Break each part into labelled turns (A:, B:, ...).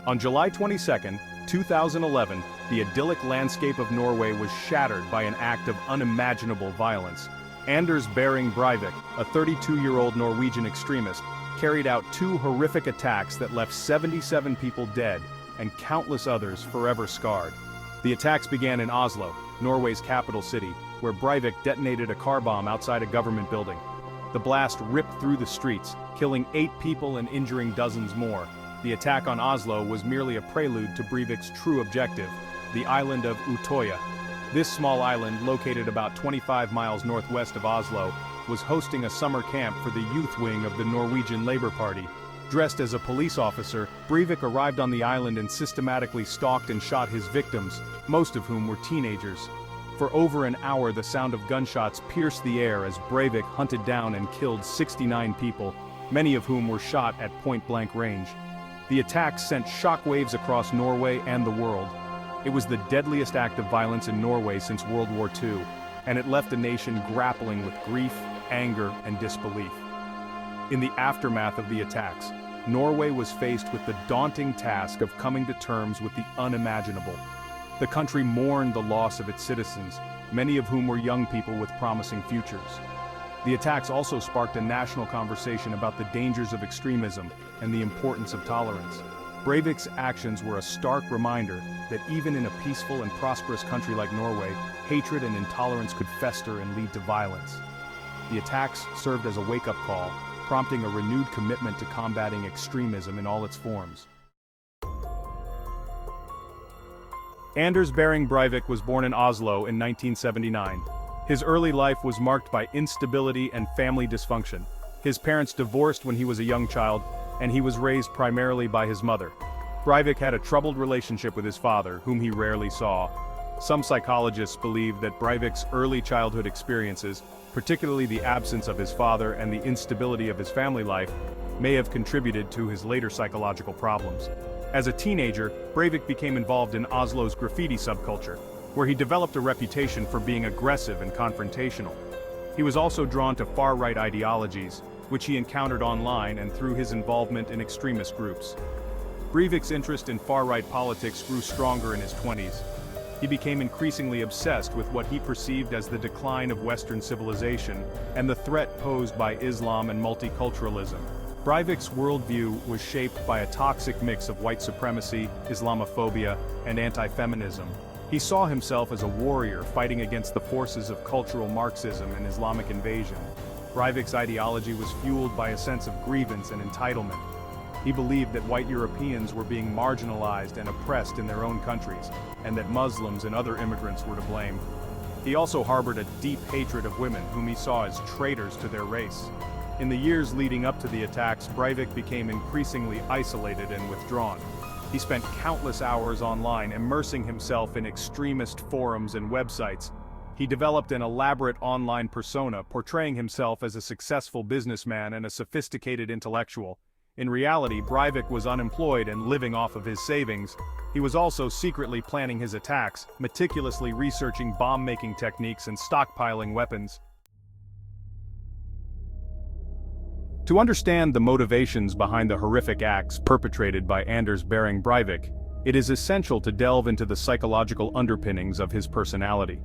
A: On July 22, 2011, the idyllic landscape of Norway was shattered by an act of unimaginable violence. Anders Behring Breivik, a 32-year-old Norwegian extremist, carried out two horrific attacks that left 77 people dead and countless others forever scarred. The attacks began in Oslo, Norway's capital city, where Breivik detonated a car bomb outside a government building. The blast ripped through the streets, killing 8 people and injuring dozens more. The attack on Oslo was merely a prelude to Breivik's true objective, the island of Utøya. This small island, located about 25 miles northwest of Oslo, was hosting a summer camp for the youth wing of the Norwegian Labour Party. Dressed as a police officer, Breivik arrived on the island and systematically stalked and shot his victims, most of whom were teenagers. For over an hour, the sound of gunshots pierced the air as Breivik hunted down and killed 69 people, many of whom were shot at point-blank range. The attacks sent shockwaves across Norway and the world. It was the deadliest act of violence in Norway since World War II, and it left the nation grappling with grief, anger, and disbelief. In the aftermath of the attacks, Norway was faced with the daunting task of coming to terms with the unimaginable. The country mourned the loss of its citizens, many of whom were young people with promising futures. The attacks also sparked a national conversation about the dangers of extremism and the importance of tolerance. Breivik's actions were a stark reminder that even in a peaceful and prosperous country like Norway, hatred and intolerance could fester and lead to violence. The attacks served as a wake-up call, prompting a renewed commitment to combating extremism in all its forms. Anders Behring Breivik was born in Oslo in 1979. His early life was marked by instability and family dysfunction. His parents divorced when he was a young child, and he was raised primarily by his mother. Breivik had a troubled relationship with his father, whom he rarely saw. Some psychologists believe that Breivik's early childhood experiences, particularly the absence of his father and the instability of his family life, may have contributed to his later psychological problems. As a teenager, Breivik became involved in Oslo's graffiti subculture, where he developed a reputation for being aggressive and confrontational. He was also drawn to far-right ideologies, which he encountered online and through his involvement in extremist groups. Breivik's interest in far-right politics grew stronger in his 20s. He became increasingly obsessed with what he perceived as the decline of Western civilization and the threat posed by Islam and multiculturalism. Breivik's worldview was shaped by a toxic mix of white supremacy, Islamophobia, and anti-feminism. He saw himself as a warrior fighting against the forces of cultural Marxism and Islamic invasion. Breivik's ideology was fueled by a sense of grievance and entitlement. He believed that white Europeans were being marginalized and oppressed in their own countries, and that Muslims and other immigrants were to blame. He also harbored a deep hatred of women whom he saw as traitors to their race. In the years leading up to the attacks, Breivik became increasingly isolated and withdrawn. He spent countless hours online immersing himself in extremist forums and websites. He developed an elaborate online persona, portraying himself as a successful businessman and a sophisticated intellectual. In reality, Breivik was unemployed and living off of his savings. He was also secretly planning his attacks, meticulously researching bomb-making techniques and stockpiling weapons. To understand the motivations behind the horrific acts perpetrated by Anders Behring Breivik, it is essential to delve into the psychological underpinnings of his personality.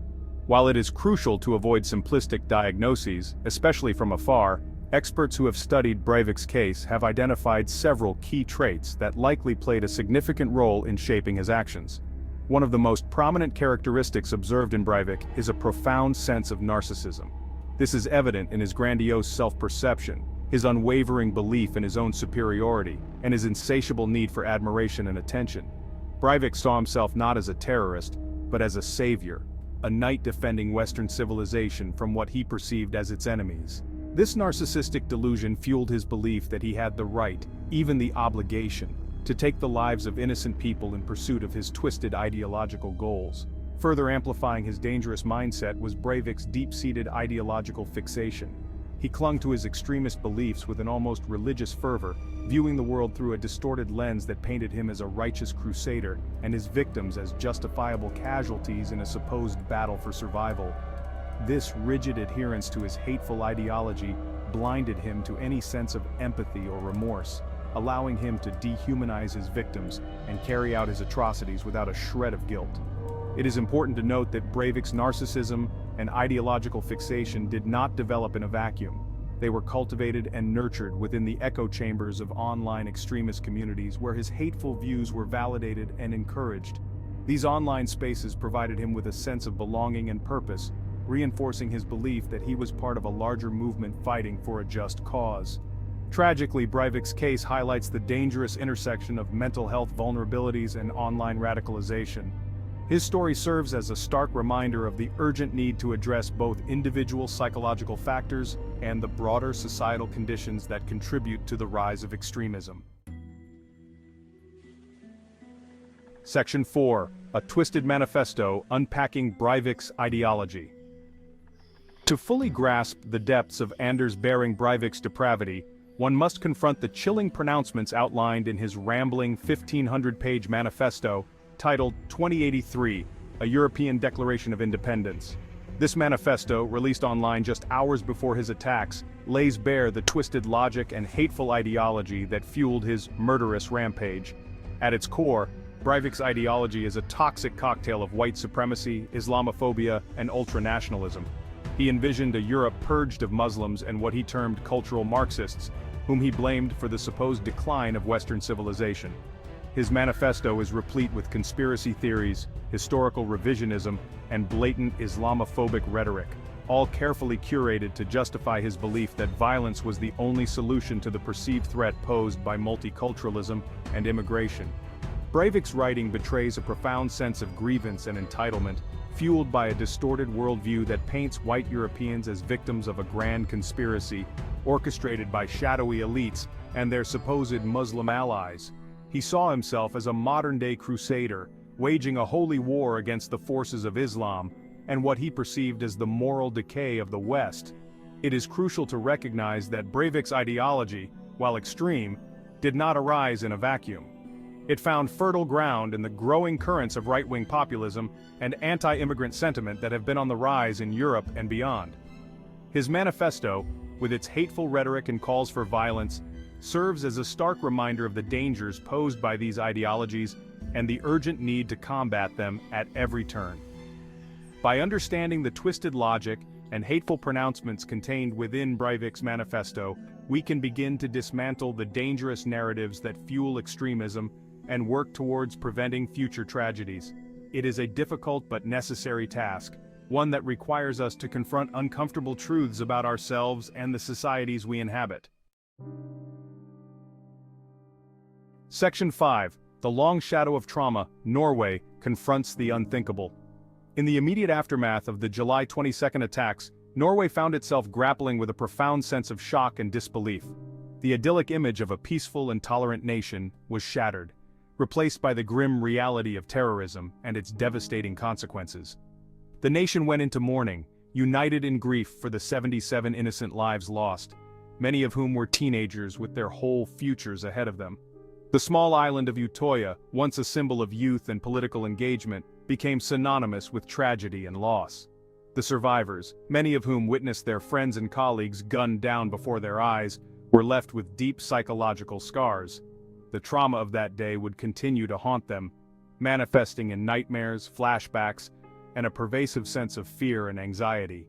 A: While it is crucial to avoid simplistic diagnoses, especially from afar, experts who have studied Breivik's case have identified several key traits that likely played a significant role in shaping his actions. One of the most prominent characteristics observed in Breivik is a profound sense of narcissism. This is evident in his grandiose self-perception, his unwavering belief in his own superiority, and his insatiable need for admiration and attention. Breivik saw himself not as a terrorist, but as a savior, a knight defending Western civilization from what he perceived as its enemies. This narcissistic delusion fueled his belief that he had the right, even the obligation, to take the lives of innocent people in pursuit of his twisted ideological goals. Further amplifying his dangerous mindset was Breivik's deep-seated ideological fixation. He clung to his extremist beliefs with an almost religious fervor, viewing the world through a distorted lens that painted him as a righteous crusader and his victims as justifiable casualties in a supposed battle for survival. This rigid adherence to his hateful ideology blinded him to any sense of empathy or remorse. allowing him to dehumanize his victims and carry out his atrocities without a shred of guilt. It is important to note that Breivik's narcissism and ideological fixation did not develop in a vacuum. They were cultivated and nurtured within the echo chambers of online extremist communities where his hateful views were validated and encouraged. These online spaces provided him with a sense of belonging and purpose, reinforcing his belief that he was part of a larger movement fighting for a just cause. Tragically, Breivik's case highlights the dangerous intersection of mental health vulnerabilities and online radicalization. His story serves as a stark reminder of the urgent need to address both individual psychological factors and the broader societal conditions that contribute to the rise of extremism. Section 4. A Twisted Manifesto Unpacking Breivik's Ideology. To fully grasp the depths of Anders Behring Breivik's depravity, one must confront the chilling pronouncements outlined in his rambling 1,500-page manifesto, titled 2083, A European Declaration of Independence. This manifesto, released online just hours before his attacks, lays bare the twisted logic and hateful ideology that fueled his murderous rampage. At its core, Breivik's ideology is a toxic cocktail of white supremacy, Islamophobia, and ultranationalism. He envisioned a Europe purged of Muslims and what he termed cultural Marxists, whom he blamed for the supposed decline of Western civilization. His manifesto is replete with conspiracy theories, historical revisionism, and blatant Islamophobic rhetoric, all carefully curated to justify his belief that violence was the only solution to the perceived threat posed by multiculturalism and immigration. Breivik's writing betrays a profound sense of grievance and entitlement, fueled by a distorted worldview that paints white Europeans as victims of a grand conspiracy, orchestrated by shadowy elites and their supposed Muslim allies. He saw himself as a modern-day crusader, waging a holy war against the forces of Islam, and what he perceived as the moral decay of the West. It is crucial to recognize that Breivik's ideology, while extreme, did not arise in a vacuum. It found fertile ground in the growing currents of right-wing populism and anti-immigrant sentiment that have been on the rise in Europe and beyond. His manifesto, with its hateful rhetoric and calls for violence, serves as a stark reminder of the dangers posed by these ideologies and the urgent need to combat them at every turn. By understanding the twisted logic and hateful pronouncements contained within Breivik's manifesto, we can begin to dismantle the dangerous narratives that fuel extremism and work towards preventing future tragedies. It is a difficult but necessary task, one that requires us to confront uncomfortable truths about ourselves and the societies we inhabit. Section 5. The Long Shadow of Trauma, Norway, confronts the unthinkable. In the immediate aftermath of the July 22 attacks, Norway found itself grappling with a profound sense of shock and disbelief. The idyllic image of a peaceful and tolerant nation was shattered, replaced by the grim reality of terrorism and its devastating consequences. The nation went into mourning, united in grief for the 77 innocent lives lost, many of whom were teenagers with their whole futures ahead of them. The small island of Utoya, once a symbol of youth and political engagement, became synonymous with tragedy and loss. The survivors, many of whom witnessed their friends and colleagues gunned down before their eyes, were left with deep psychological scars. The trauma of that day would continue to haunt them, manifesting in nightmares, flashbacks, and a pervasive sense of fear and anxiety.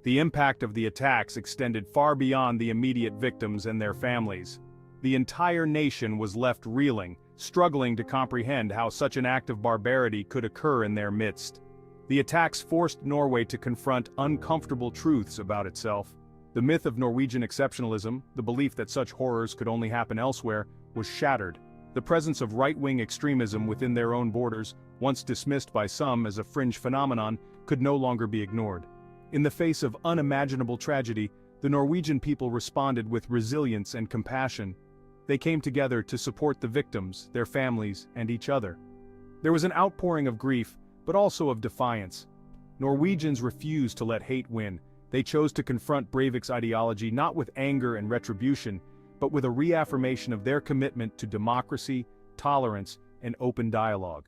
A: The impact of the attacks extended far beyond the immediate victims and their families. The entire nation was left reeling, struggling to comprehend how such an act of barbarity could occur in their midst. The attacks forced Norway to confront uncomfortable truths about itself. The myth of Norwegian exceptionalism, the belief that such horrors could only happen elsewhere, was shattered. The presence of right-wing extremism within their own borders, once dismissed by some as a fringe phenomenon, could no longer be ignored. In the face of unimaginable tragedy, the Norwegian people responded with resilience and compassion. They came together to support the victims, their families, and each other. There was an outpouring of grief, but also of defiance. Norwegians refused to let hate win. They chose to confront Breivik's ideology not with anger and retribution, but with a reaffirmation of their commitment to democracy, tolerance, and open dialogue.